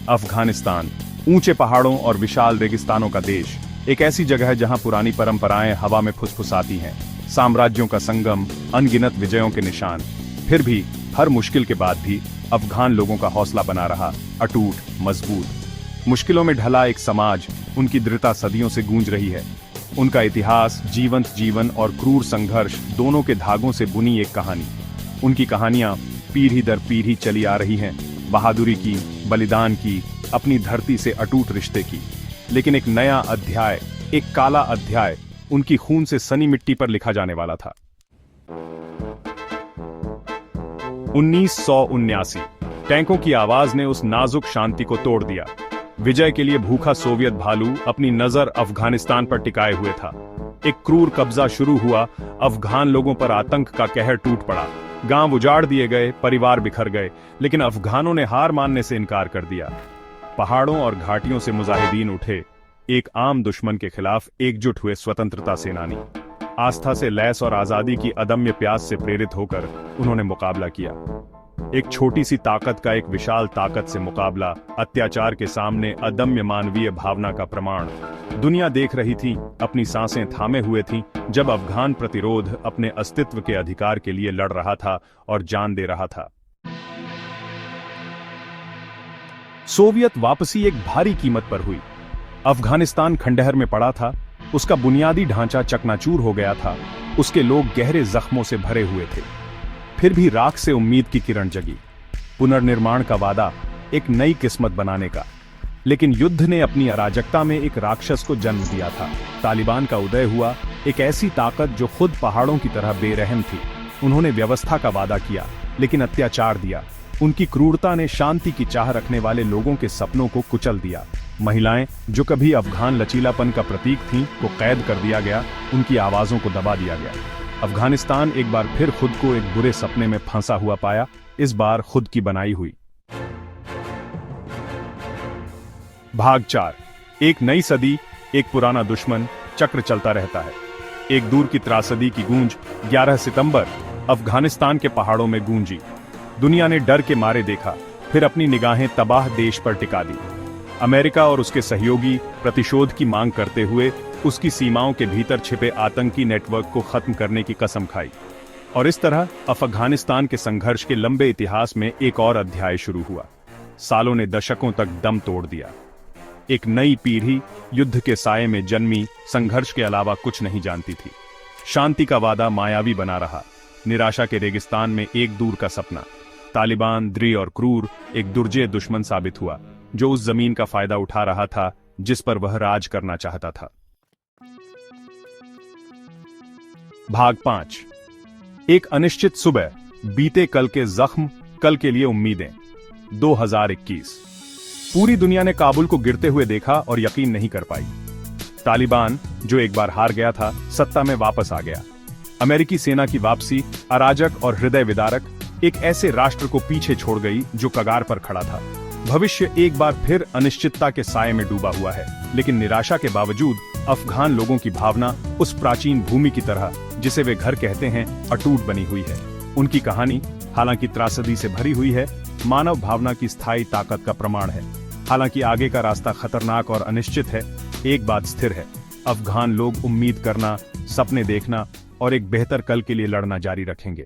अफगानिस्तान, ऊंचे पहाड़ों और विशाल रेगिस्तानों का देश, एक ऐसी जगह है जहां पुरानी परंपराएं हवा में फुसफुसाती हैं, साम्राज्यों का संगम, अनगिनत विजयों के निशान। फिर भी हर मुश्किल के बाद भी अफगान लोगों का हौसला बना रहा, अटूट, मजबूत। मुश्किलों में ढला एक समाज, उनकी दृढ़ता सदियों से गूंज रही है। उनका इतिहास, जीवंत जीवन और क्रूर संघर्ष दोनों के धागों से बुनी एक कहानी। उनकी कहानियां पीढ़ी दर पीढ़ी चली आ रही हैं, बहादुरी की, बलिदान की, अपनी धरती से अटूट रिश्ते की। लेकिन एक नया अध्याय, एक काला अध्याय उनकी खून से सनी मिट्टी पर लिखा जाने वाला था। 1979 टैंकों की आवाज ने उस नाजुक शांति को तोड़ दिया। विजय के लिए भूखा सोवियत भालू अपनी नजर अफगानिस्तान पर टिकाए हुए था। एक क्रूर कब्जा शुरू हुआ, अफगान लोगों पर आतंक का कहर टूट पड़ा। गांव उजाड़ दिए गए, परिवार बिखर गए, लेकिन अफगानों ने हार मानने से इनकार कर दिया। पहाड़ों और घाटियों से मुजाहिदीन उठे, एक आम दुश्मन के खिलाफ एकजुट हुए स्वतंत्रता सेनानी। आस्था से लैस और आजादी की अदम्य प्यास से प्रेरित होकर उन्होंने मुकाबला किया। एक छोटी सी ताकत का एक विशाल ताकत से मुकाबला, अत्याचार के सामने अदम्य मानवीय भावना का प्रमाण। दुनिया देख रही थी, अपनी सांसें थामे हुए थी, जब अफगान प्रतिरोध अपने अस्तित्व के अधिकार के लिए लड़ रहा था और जान दे रहा था। सोवियत वापसी एक भारी कीमत पर हुई। अफगानिस्तान खंडहर में पड़ा था, उसका बुनियादी ढांचा चकनाचूर हो गया था, उसके लोग गहरे जख्मों से भरे हुए थे। फिर भी राख से उम्मीद की किरण जगी, पुनर्निर्माण का वादा, एक नई किस्मत बनाने का। लेकिन युद्ध ने अपनी अराजकता में एक राक्षस को जन्म दिया था। तालिबान का उदय हुआ, एक ऐसी ताकत जो खुद पहाड़ों की तरह बेरहम थी। उन्होंने व्यवस्था का वादा किया, लेकिन अत्याचार दिया। उनकी क्रूरता ने शांति की चाह रखने वाले लोगों के सपनों को कुचल दिया। महिलाएं, जो कभी अफगान लचीलापन का प्रतीक थीं, को कैद कर दिया गया, उनकी आवाजों को दबा दिया गया। अफगानिस्तान एक बार फिर खुद को एक बुरे सपने में फंसा हुआ पाया, इस बार खुद की बनाई हुई। भाग 4। एक नई सदी, एक पुराना दुश्मन, चक्र चलता रहता है। एक दूर की त्रासदी की गूंज 11 सितंबर अफगानिस्तान के पहाड़ों में गूंजी। दुनिया ने डर के मारे देखा, फिर अपनी निगाहें तबाह देश पर टिका दी। अमेरिका और उसके सहयोगी प्रतिशोध की मांग करते हुए उसकी सीमाओं के भीतर छिपे आतंकी नेटवर्क को खत्म करने की कसम खाई। और इस तरह अफगानिस्तान के संघर्ष के लंबे इतिहास में एक और अध्याय शुरू हुआ। सालों ने दशकों तक दम तोड़ दिया। एक नई पीढ़ी युद्ध के साये में जन्मी, संघर्ष के अलावा कुछ नहीं जानती थी। शांति का वादा मायावी बना रहा, निराशा के रेगिस्तान में एक दूर का सपना। तालिबान दृढ़ और क्रूर, एक दुर्जय दुश्मन साबित हुआ, जो उस जमीन का फायदा उठा रहा था जिस पर वह राज करना चाहता था। भाग 5। एक अनिश्चित सुबह, बीते कल के जख्म, कल के लिए उम्मीदें। 2021। पूरी दुनिया ने काबुल को गिरते हुए देखा और यकीन नहीं कर पाई। तालिबान, जो एक बार हार गया था, सत्ता में वापस आ गया। अमेरिकी सेना की वापसी अराजक और हृदय विदारक, एक ऐसे राष्ट्र को पीछे छोड़ गई जो कगार पर खड़ा था। भविष्य एक बार फिर अनिश्चितता के साये में डूबा हुआ है, लेकिन निराशा के बावजूद अफगान लोगों की भावना उस प्राचीन भूमि की तरह, जिसे वे घर कहते हैं, अटूट बनी हुई है। उनकी कहानी, हालांकि त्रासदी से भरी हुई है, मानव भावना की स्थायी ताकत का प्रमाण है। हालांकि आगे का रास्ता खतरनाक और अनिश्चित है, एक बात स्थिर है, अफगान लोग उम्मीद करना, सपने देखना और एक बेहतर कल के लिए लड़ना जारी रखेंगे।